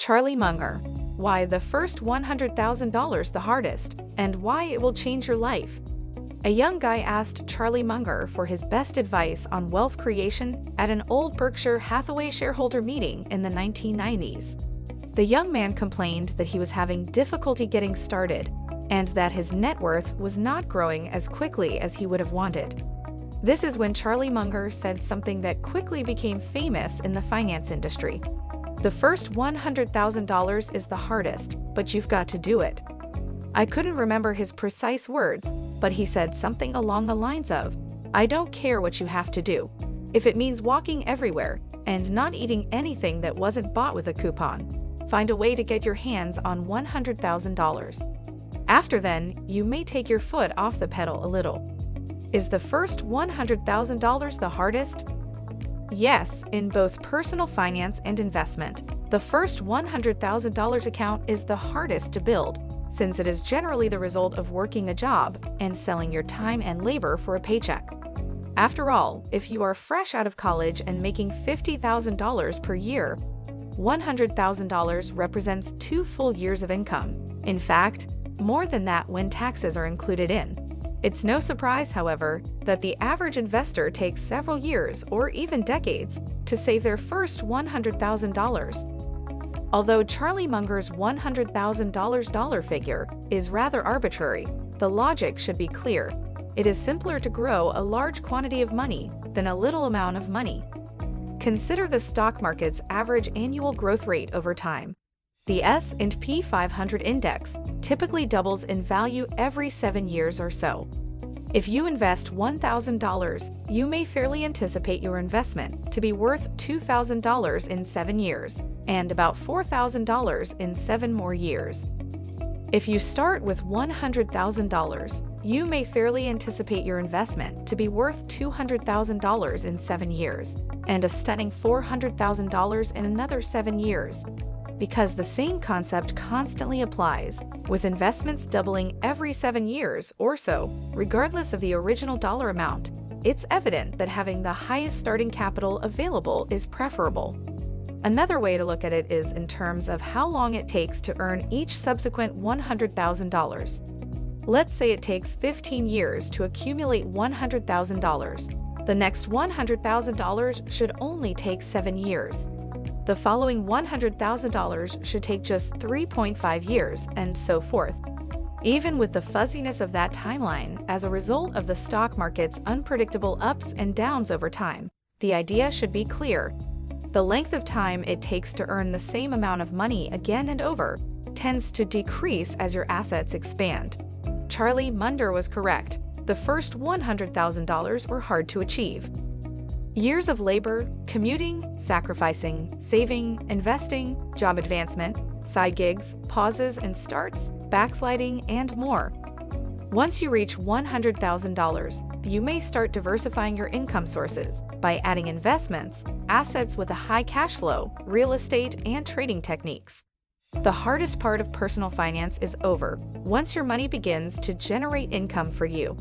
Charlie Munger, Why the First $100,000 the Hardest, and Why It Will Change Your Life. A young guy asked Charlie Munger for his best advice on wealth creation at an old Berkshire Hathaway shareholder meeting in the 1990s. The young man complained that he was having difficulty getting started and that his net worth was not growing as quickly as he would have wanted. This is when Charlie Munger said something that quickly became famous in the finance industry. The first $100,000 is the hardest, but you've got to do it. I couldn't remember his precise words, but he said something along the lines of, "I don't care what you have to do. If it means walking everywhere and not eating anything that wasn't bought with a coupon, find a way to get your hands on $100,000. After then, you may take your foot off the pedal a little." Is the first $100,000 the hardest? Yes, in both personal finance and investment, the first $100,000 account is the hardest to build, since it is generally the result of working a job and selling your time and labor for a paycheck. After all, if you are fresh out of college and making $50,000 per year, $100,000 represents 2 full years of income. In fact, more than that when taxes are included in. It's no surprise, however, that the average investor takes several years or even decades to save their first $100,000. Although Charlie Munger's $100,000 figure is rather arbitrary, the logic should be clear. It is simpler to grow a large quantity of money than a little amount of money. Consider the stock market's average annual growth rate over time. The S&P 500 index typically doubles in value every 7 years or so. If you invest $1,000, you may fairly anticipate your investment to be worth $2,000 in 7 years, and about $4,000 in 7 more years. If you start with $100,000, you may fairly anticipate your investment to be worth $200,000 in 7 years, and a stunning $400,000 in another 7 years. Because the same concept constantly applies, with investments doubling every 7 years or so, regardless of the original dollar amount, it's evident that having the highest starting capital available is preferable. Another way to look at it is in terms of how long it takes to earn each subsequent $100,000. Let's say it takes 15 years to accumulate $100,000. The next $100,000 should only take 7 years. The following $100,000 should take just 3.5 years, and so forth. Even with the fuzziness of that timeline as a result of the stock market's unpredictable ups and downs over time, the idea should be clear. The length of time it takes to earn the same amount of money again and over tends to decrease as your assets expand. Charlie Munger was correct. The first $100,000 were hard to achieve. Years of labor, commuting, sacrificing, saving, investing, job advancement, side gigs, pauses and starts, backsliding, and more. Once you reach $100,000, you may start diversifying your income sources by adding investments, assets with a high cash flow, real estate, and trading techniques. The hardest part of personal finance is over once your money begins to generate income for you.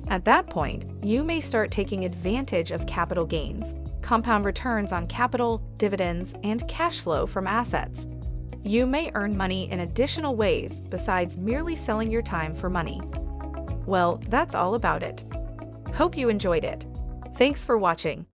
At that point, you may start taking advantage of capital gains, compound returns on capital, dividends, and cash flow from assets. You may earn money in additional ways besides merely selling your time for money. Well, that's all about it. Hope you enjoyed it. Thanks for watching.